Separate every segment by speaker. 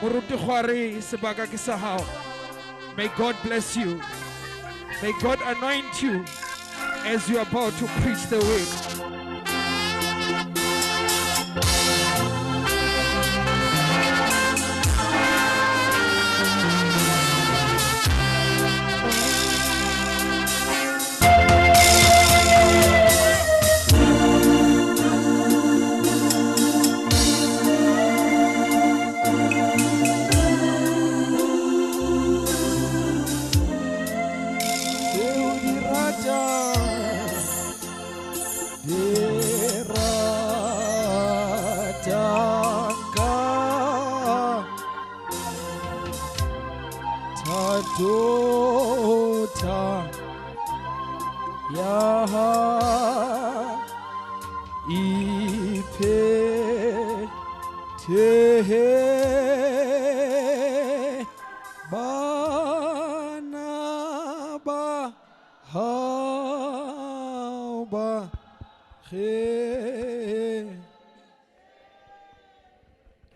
Speaker 1: Moruti Khwari, sebaka ke sa hao. May God bless you. May God anoint you as you are about to preach the word.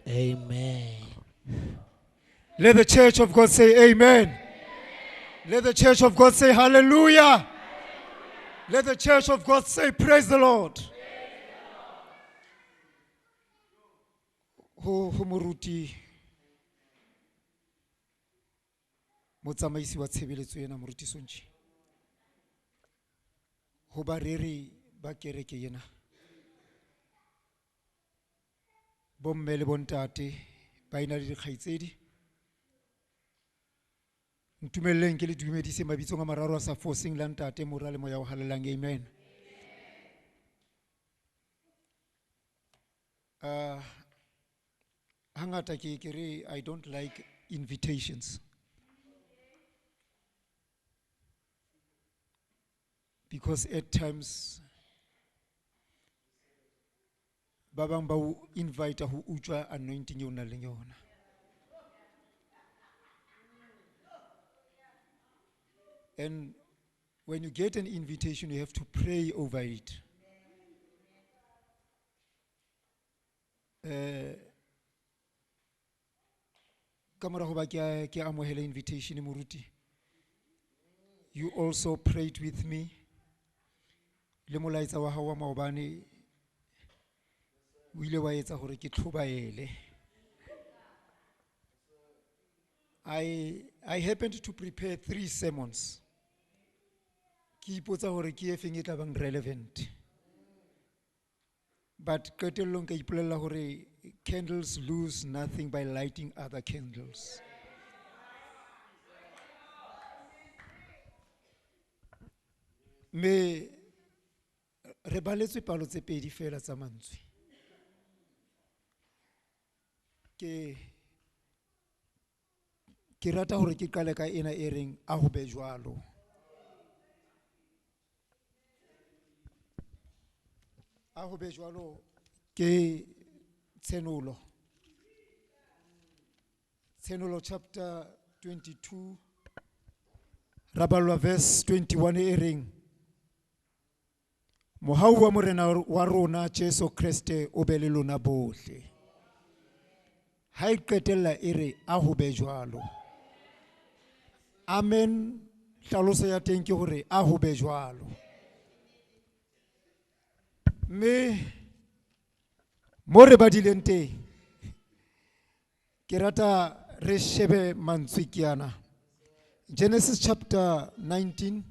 Speaker 2: Amen.
Speaker 3: Let the church of God say amen. Let the church of God say hallelujah. Let the church of God say praise the Lord. Ho moruti motsamaisi wa tshebeletso ena moruti Sontshi. Ho bareri ba kereke ena. Bomme le bontate ba ina le dikgaitsedi. Ntumeleng ke le dumedise mabitsong a mararo a sa foseng la ntate mora le moya o halelang amen. Hangata ke re I don't like invitations. Because at times ba bang ba o invite ho utswa anointing e o nang le yona. And when you get an invitation, you have to pray over it. Kamora ho ba ke amohela invitation moruti. You also prayed with me. Le molaetsa wa hao wa maobane o ile wa etsa hore ke tlhobaele. I happened to prepare 3 sermons. Ki ipotsa hore ke efeng e tla bang relevant. But qetellong ka ipolella hore candles lose nothing by lighting other candles. Me re baletswe palo tse pedi fela tsa mantswe. Ke rata hore ke qale ka ena e reng a ho be jwalo. A ho be jwalo ke Tsenolo. Tsenolo chapter 22 rabalwa verse 21 e reng Mohau wa morena wa rona Jesu Kriste o be le lona bohle. Ha e qetella e re a ho be jwalo. Amen. Hlaloso ya teng ke hore a ho be jwalo. Me mo re badileng teng ke rata re shebe mantswe ke yana. Genesis chapter 19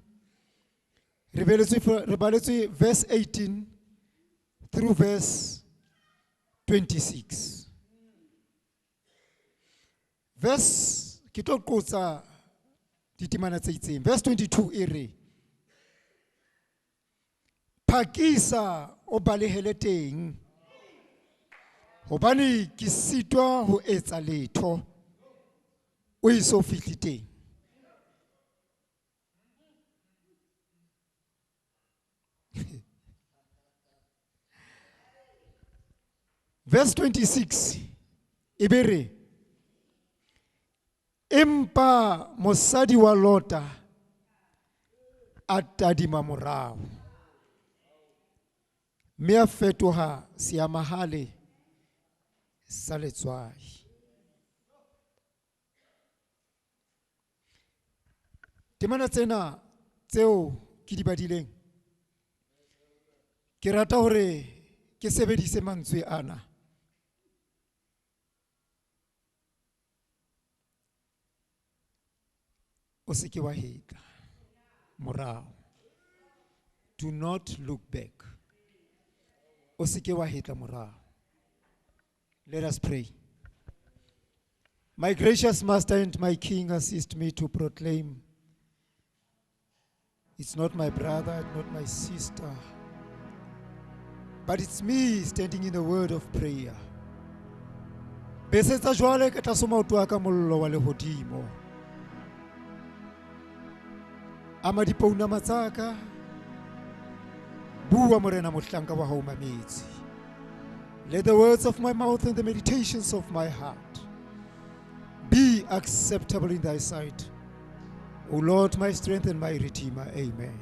Speaker 3: re baletswe verse 18 through verse 26. Verse ke tlo qotsa ditimana tse itseng. Verse 22 e re Phakisa o balehele teng hobane ke sitwa ho etsa letho o iso fihli teng. Verse 26 e be re empa mosadi wa Lota a tadima morao mme a fetoha seamahale sa letswai. Temana tsena tseo ke di badileng. Ke rata hore ke sebedise mantswe ana. O se ke wa heta morao. Do not look back. O se ke wa heta morao. Let us pray. My gracious Master and my King, assist me to proclaim. It's not my brother, not my sister, but it's me standing in the word of prayer. Besetsa jwale ka tlasa maoto a ka mollo wa lehodimo. Ama dipounama tsaka, bua morena mohlanka wa hao mametse. Let the words of my mouth and the meditations of my heart be acceptable in thy sight, O Lord, my strength and my redeemer. Amen.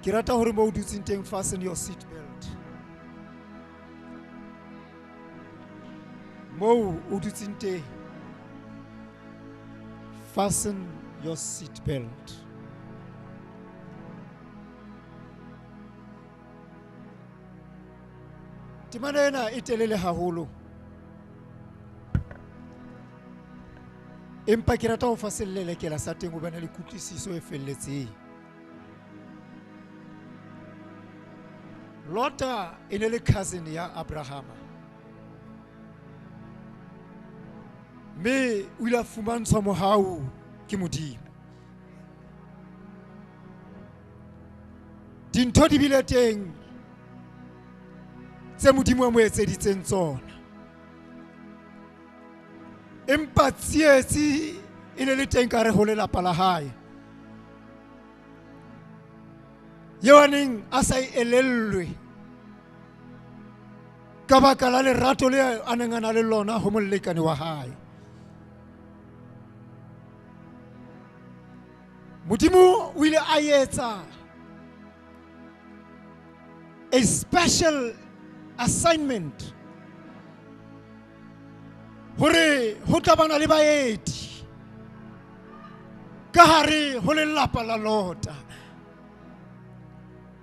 Speaker 3: Ke rata hore mo o dutseng teng, fasten your seat belt. Mo o dutseng teng, fasten your seat belt. Temana ena e telele haholo. Empa ke rata ho fasellele ke la sa teng ho bana le kutlwisiso e felletseng. Lota e ne le cousin ya Abrahama. Me o ile a fumantshwa mohau ke Modimo. Dintho di bile teng tse Modimo a mo etseditseng tsona. Empa tsietsi e ne le teng ka re ho lelapa la hae. Yohaneng a sa elellwe ka baka la lerato le a neng a na le lona ho molekane wa hae. Modimo o ile a etsa a special assignment hore ho tlabana le baeti ka hare ho lelapa la Lota.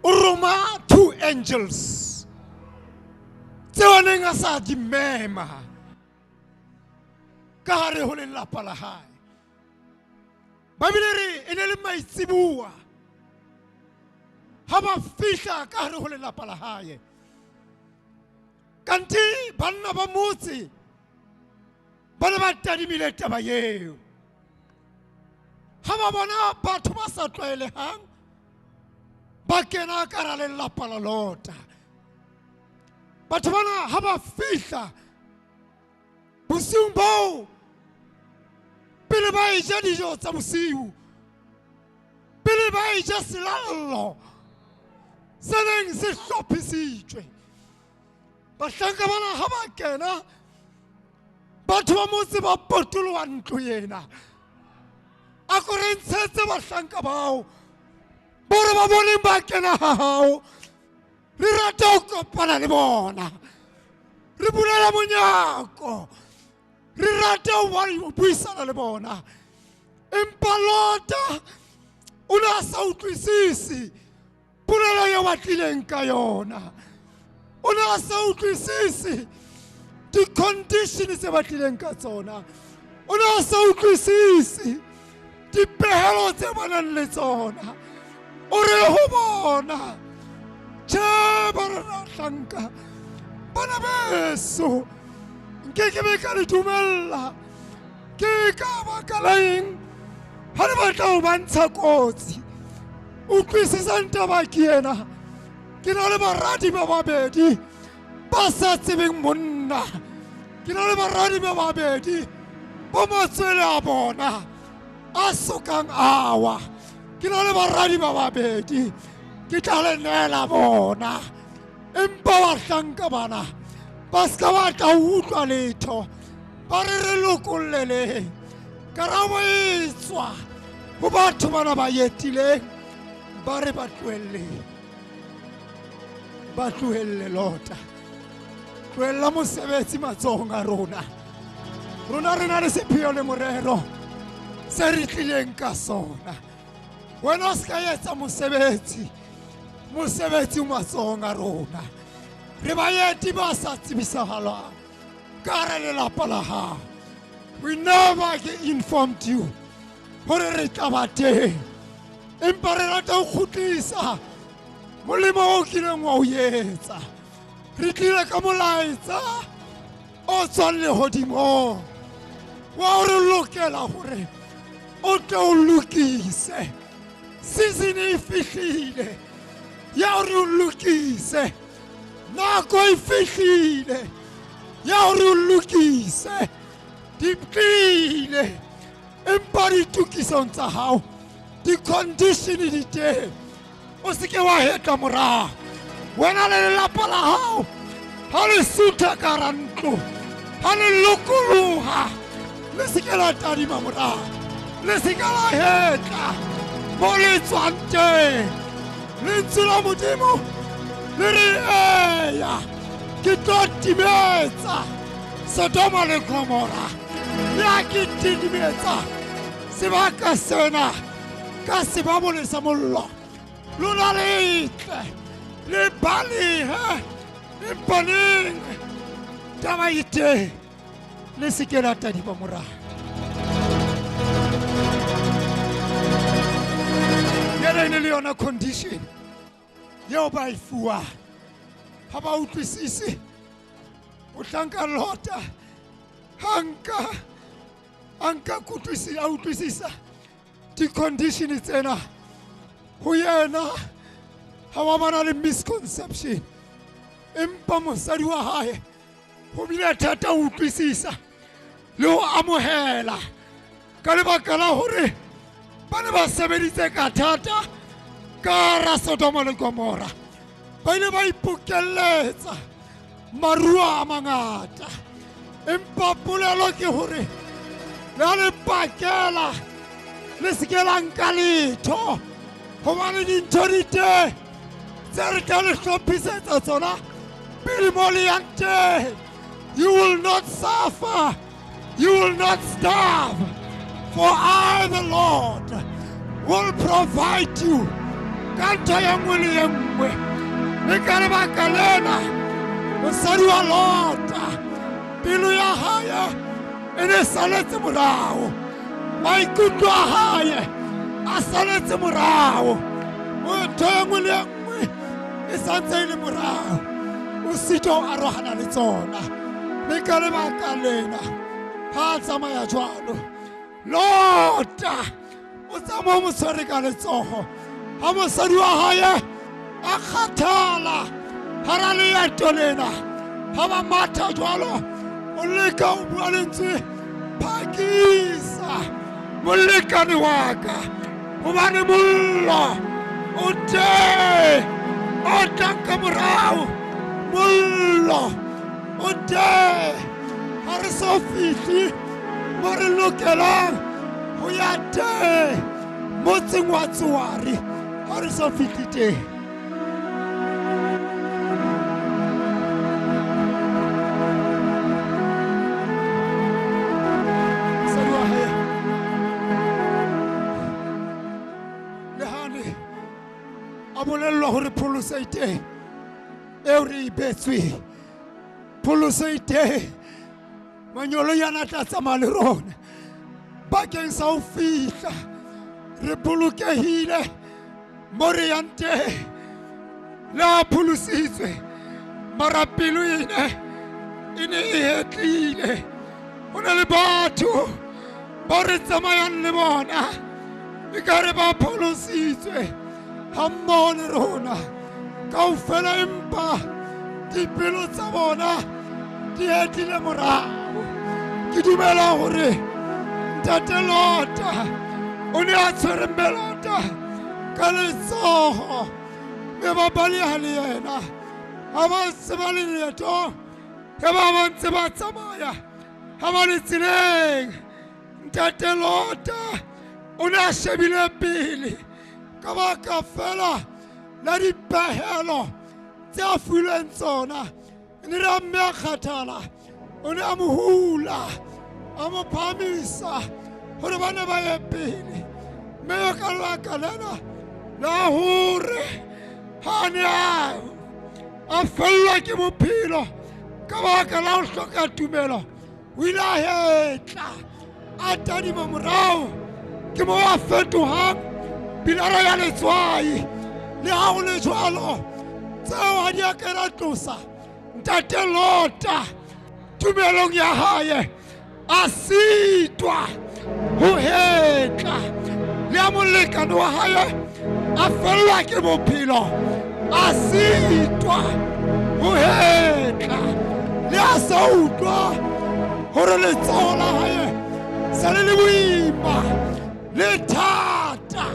Speaker 3: O roma 2 angels tseo neng a sa di mema ka hare ho lelapa la hae. Babile re e ne le maitsibua ha ba fihla ka hare ho lelapa la hae. Kanti banna ba motse ba ne ba tadimile taba eo. Ha ba bona batho ba sa tlwaelehang ba kena ka hara lelapa la Lota. Batho bana ha ba fihla bosiung bao, pele ba eja dijo tsa bosiu, pele ba eja selallo se neng se hlophisitswe, bahlanka bana ha ba kena, batho ba motse ba potoloha ntlo ena. A ko re ntshetse bahlanka bao bore ba boneng ba kena ha hao, re rata ho kopana le bona, re bulela monyako, re rata ho buisana le bona. Empa Lota o ne a sa utlwisisi polelo eo ba tlileng ka yona. O ne a sa utlwisisi di-conditions tse ba tlileng ka tsona. O ne a sa utlwisisi dipehelo tse ba nang le tsona. O re ho bona, tjhe bana hlanka, bana beso, nkeke be ka le dumella, ke ka baka la eng ha le batla ho bantsha kotsi. Utlwisisang taba ke ena, ke na le baradi ba babedi ba sa tsebeng monna, ke na le baradi ba babedi ba matswele a bona a sokang awa, ke na le baradi ba babedi ke tla le nela bona. Empa bahlanka bana ba ska batla ho utlwa letho, ba re lokolleleng. Karabo e tswa ho batho bana ba yetileng, ba re ba tlohelle Lota, tlohella mosebetsi matsohong a rona. Rona re na le sepheo le morero se re tlileng ka sona. Wena o ska etsa mosebetsi o matsohong a rona. Re baeti ba sa tsebisahalang ka hara lelapa la hao. We never informed you hore re tla ba teng, empa re rata ho kgutlisa molemo o kileng wa o etsa. Re tlile ka molaetsa o tswang lehodimong wa hore o lokela hore o tle o lokise. Season e fihlile ya hore o lokise. Nako e fihlile ya hore o lokise. Di tlile empa ditukisong tsa hao, di-condition di teng. O se ke wa heta morao. Wena le lelapa la hao ha le sutha ka hara ntlo, ha le lokoloha, le se ke la tadima morao, le se ke la heta mo le tswang teng. Lentswe la Modimo le re eya ke tlo timetsa Sodoma le Gomora, ya ke timetsa sebaka sena ka sebabole sa mollo. Lona le tle le balehe empaneng taba ite le se ke la tadima morao. Yena le yona condition yeo ba e fuwang ha ba utlwisise. O tlanka lota anka utlwisisa di-condition tsena ho yena ha wa bana le misconception, empa mosadi wa hae ho bile thata ho utlwisisa le ho amohela ka lebaka la hore ba ne ba sebeditse ka thata ka hara Sodoma le Gomora. Ba ile ba ipokelletsa maruo a mangata, empa polelo ke hore le ha le pakela le se ke la nka letho, hobane dintho di teng tse re tla le hlophisetsa tsona pele mo le yang teng. You will not suffer, you will not starve, for I the Lord will provide you ka ntho ya nngwe le e nngwe. Le ka lebaka lena mosadi wa Lota pelo ya hae e ne saletse morao, maikutlo a hae a saletse morao, ntho ya nngwe le e nngwe e santse e le morao. O sito a arohana le tsona. Le ka lebaka lena ha a tsamaya jwalo, Lota o tsamaya mo tshwere ka letsoho. Ha mosadi wa hae a kgathala hara leeto lena, ha ba matha jwalo, o leka ho bua lentswe, phakisa molekane wa ka, hobane mollo o teng o tlang ka morao. Mollo o teng, ha re so fihle mo re lokelang ho ya teng, motseng wa Tsoari ha re so fihle teng. A bolellwa hore pholoso e teng eo re ibetsweng, pholoso e teng. Manyolo yana tla tsamaya le rona bakeng sa ho fihla re bolokehile mo re yang teng. Le ha pholositswe mara pelo e ne e hetlile. Ho na le batho ba re tsamayang le bona ekare ba pholositswe hammoho le rona kaofela, empa dipelo tsa bona di hetlile morao. Ke dumela hore Ntate Lota o ne a tshwere Melota ka letsoho, mme ba baleha le yena ha ba ntse ba le leeto, ge ba ntse ba tsamaya ha ba le tseleng. Ntate Lota o ne a shebile pele ka baka fela la dipehelo tse a fuwileng tsona. Ne re a mme a kgathala, o ne a mo hula, a mo phamisa, hore bana ba ye pele me ka la kalana la hore hane a fella ke bophelo ka baka la ho hloka tumelo o ile a hetla a tadima morao ke mo a fetohang pilara ya letswai le ha o le jwalo tseo ha di a kena tlosa ntate Lota tumelong ya hae a sitwa ho hetla le a molekane wa hae a fellwa ke bophelo a sitwa ho hetla le a sa utlwa hore letsoho la hae se le boima le thata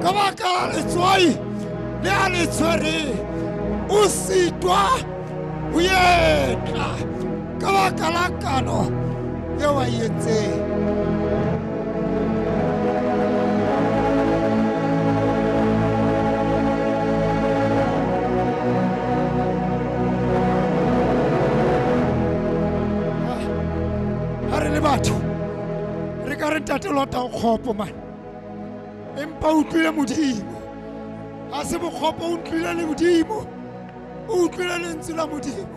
Speaker 3: ka baka la letswai le a le tshwere o sitwa ho hetla ka baka la kano eo a e entseng. Batho re ka re ntate Lota o kgopo man empa o utlwile modimo a se bokgopo o utlwile le modimo o utlwile lentswe la modimo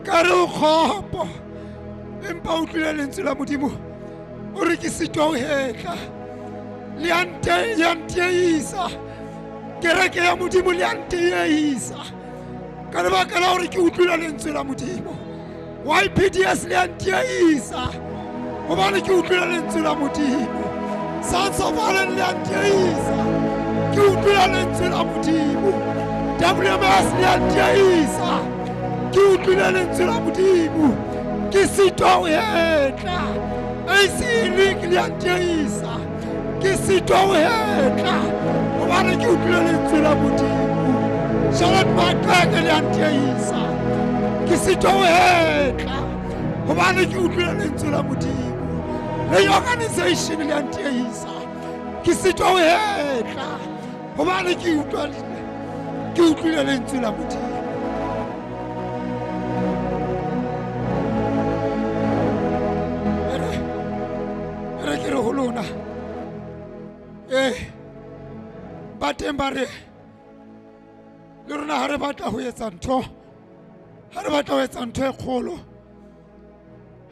Speaker 3: ka re o kgopo empa o utlwile lentswe la modimo o re ke sitwa ho hetla le ya ntiisa kereke ya modimo le ya ntiisa ka lebaka la hore ke utlwile lentswe la modimo YPDS le ya ntiisa hobane ke utlwile lentswe la modimo Sons of Ireland le ya ntiisa ke utlwile lentswe la modimo WMS le ya ntiisa ke utlwile lentswe la modimo ke sitwa ho hetla AC Link le ya ntiisa ke sitwa ho hetla hobane ke utlwile lentswe la modimo Charlotte Maxeke le ya ntiisa ke sitwa ho hetla hobane ke utlwile lentswe la modimo le organization le ya ntiisa ke sitwa ho hetla hobane ke utlwile lentswe la modimo. Re ke re ho lona ba teng ba re le rona ha re batla ho etsa ntho ha re batla ho etsa ntho e kgolo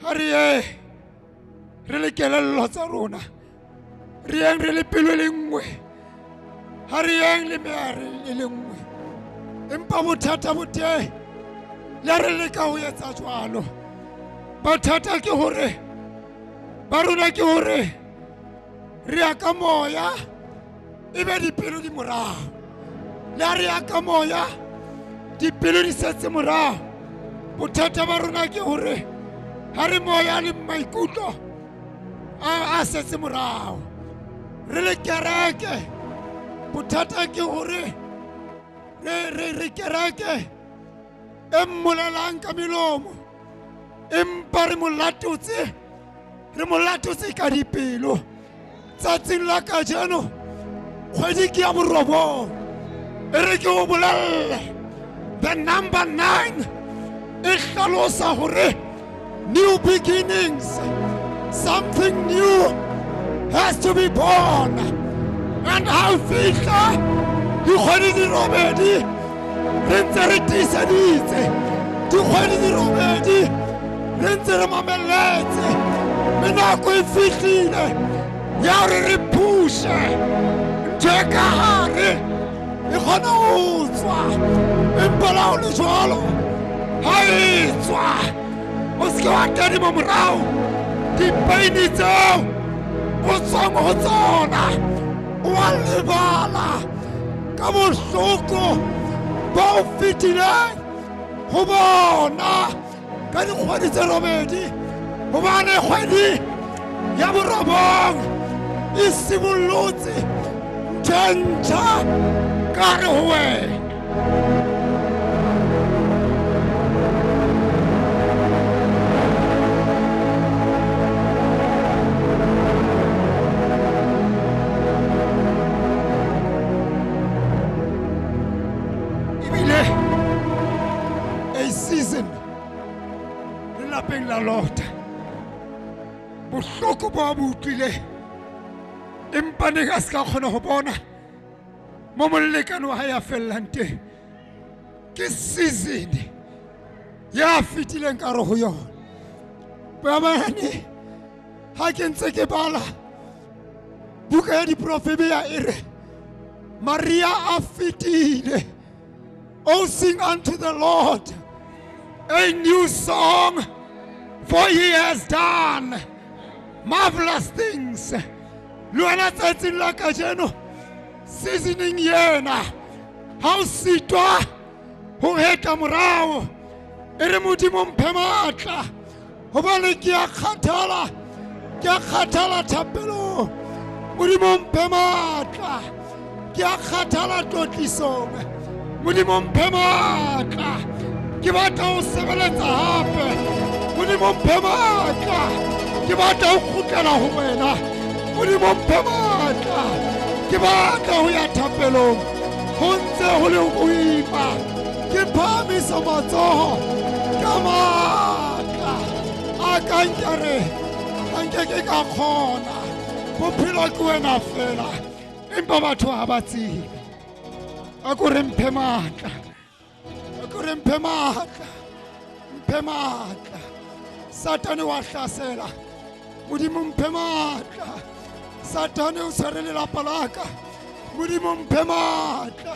Speaker 3: ha re le kelello tsa rona re yeng re le pelo le nngwe ha re yeng le mere le nngwe empa bothata bo teng le re leka ho etsa jwalo bothata ke hore ba rona ke hore re ya ka moya ebe dipelo di morao le re ya ka moya dipelo di setse morao bothata ba rona ke hore ha re moya le maikutlo a setse morao re le kereke bothata ke hore re kereke e mmolelang ka melomo empa re molatotse ka dipelo tsatsing la kajeno kgwedi ke ya borobong e re ke o bolelle the number 9 e hlalosa hore new beginnings, something new has to be born. And how fihla dikgwedi di robedi re ntse re tiiseditse dikgwedi di robedi re ntse re mamelletse menako e fihlile ya hore re pushe ntho e ka hare e kgona ho tswa empa la ho le jwalo ha e tswa o se ke wa tadima morao dipeini tseo o tswang ho tsona wa lebala ka bohloko ba o fetileng ho bona ka dikgwedi tse robedi hobane kgwedi ya borobong e simollotse ntho e ntjha ka hare ho wena. bohloko bo bo utlwile empa ne ka se ka kgona ho bona mo molekane wa hae a fellang teng ke season ya fitileng ka re ho yona babane ha ke ntse ke bala buka ya diprofete ya ere Maria a fitile. Oh, sing unto the Lord a new song, for he has done marvelous things. Luana tsatsing la kajeno seasoning yena ha o sitwa ho heta morao ere modimo mphe matla hobane ke a kgathala thapelo modimo mphe matla ke a kgathala totlisong modimo mphe matla ke batla ho sebeletsa hape modimo mphe matla ke batla ho kgutlela ho wena modimo mphe matla ke batla ho ya thapelong ho ntse ho le boima ke phamisa matsoho ka matla a ka nkare anke ke ka kgona bophelo ke wena fela empa batho ha ba tsebe a ko re mphe matla Satane wa hlasela modimo mphe matla Satane o tshwere lelapa laka modimo mphe matla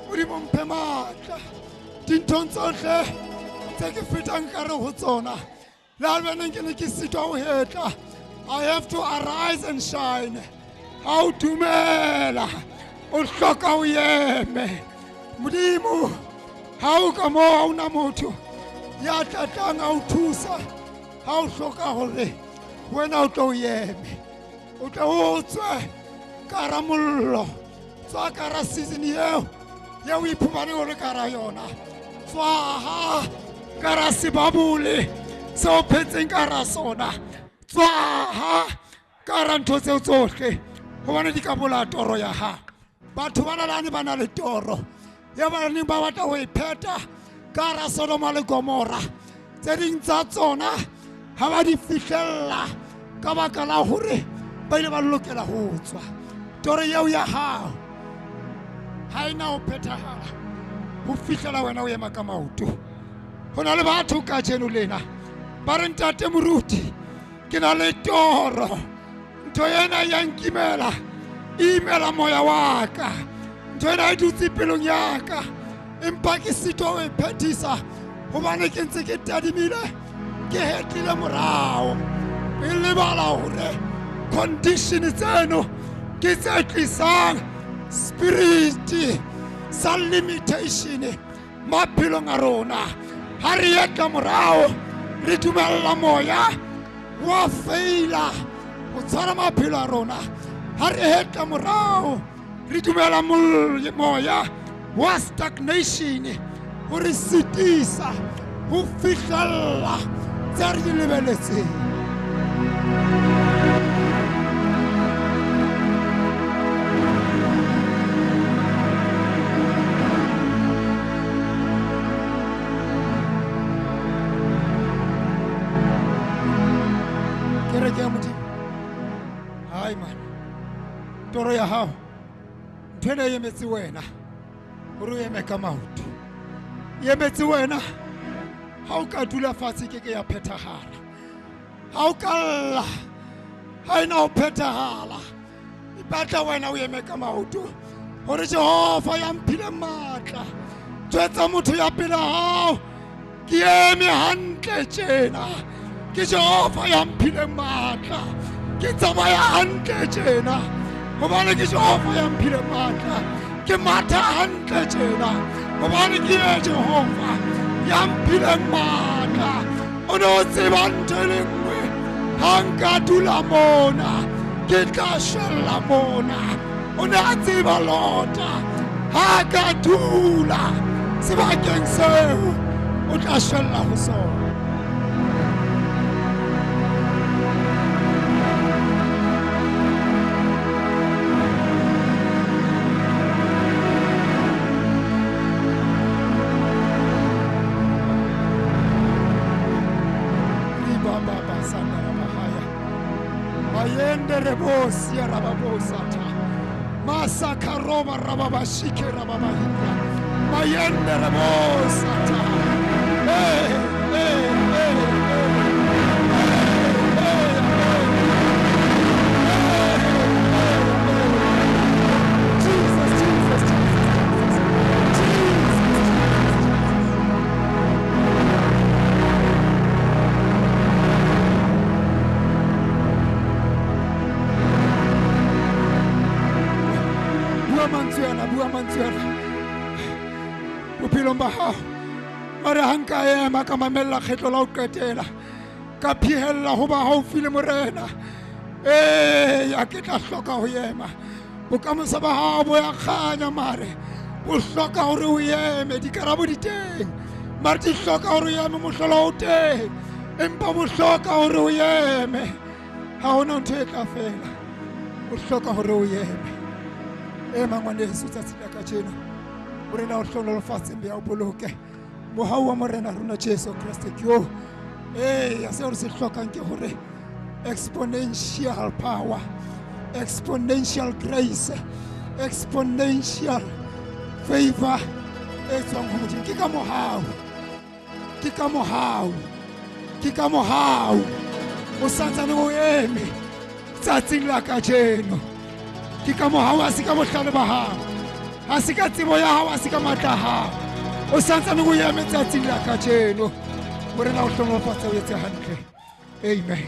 Speaker 3: modimo mphe matla dinthong tsohle tse ke fetang ka re ho tsona le ha bana ke ne ke sitwa ho hetla I have to arise and shine ha o dumela o hloka o eme modimo ha o ka mo ha ona motho ya tlatlang a o thusa ha o hloka hore wena o tlo eme o tlo o tswe ka ra mollo tswa ka ra season eo ya o iphumane o le ka ra yona tswa ha ka ra sebabole se o phetseng ka ra sona tswa ha ka ra ntho tseo tsohle hobane di ka bola toro ya hao batho ba nalane ba na le toro ya ba neng ba batla ho ipheta ka ra Sodoma le Gomora tse ding tsa tsona ha ba di fihlella ka baka la hore ba ile ba lokela ho tswa toro eo ya hao ha ina ho phethahala ho fihlela wena o ema ka maoto ho na le batho ka jeno lena ba re ntate moruti ke na le toro ntho ena ya nkimela imela moya wa ka ntho ena e dutse pelong ya ka empa ke sitwa ho e phethisa hobane ke ntse ke tadimile ke hetlile morao e lebala hore condition tseno ke tse tlisang spirit sa limitation maphelong a rona ha re etla morao re dumella moya wa faila o tshwara maphelo a rona ha re etla morao re dumela moya wa stagnation ho re sitisa ho fihlella tse re di lebeletseng Hai man toro ya hao ntwena yemetse wena hore eme ka maoto yemetse wena ha o ka dula fatshe ke ya phethahala ha o ka lla ha ina o phethahala ipatla wena o eme ka maoto hore Jehova ya mphile matla tjwetsa motho ya pela hao ke eme hantle tjena ke Jehova ya mphile matla ke tsamaya hantle tjena hobane ke Jehova ya mphile matla ke matha hantle tjena hobane ke Jehova ya mphile matla o no tseba ntho le nngwe ha nka dula mona ke tla shella mona o ne a tseba lota ha ka dula sebakeng seo o tla shella ho sona Baba Ayende rebosi rababosata. Masakaroba rababashike rababahira. Mayende rebosata. Hey, hey, hey, hey. Bua mantswela bophelo ba hao mare hanka ema ka mamella kgetlo la o qetela ka phihella ho ba haufi le morena ya ke tla hloka ho ema bokamoso ba hao bo ya khanya mare bo hloka hore o eme dikarabo di teng mare di hloka hore o eme mohlolo o teng empa bo hloka hore o eme ha hona ntho e tla fela o hloka hore o eme mangwane Yesu tsatsila ka tjena o rena o hlola lefatshe mbe ya o boloke mohau wa morena rona Jesu Kriste kyo ya se o se hlokang ke hore exponential power, exponential grace, exponential favor e tswang ho Modimo. Ke ka mohau o santsane o eme tsatsing la kajeno. Ke ka mohau a se ka bohlale ba hao, a se ka tsebo ya hao, a se ka matla a hao, o santsane o eme tsatsing la kajeno. Morena o hlonolofatse o etse hantle. Amen.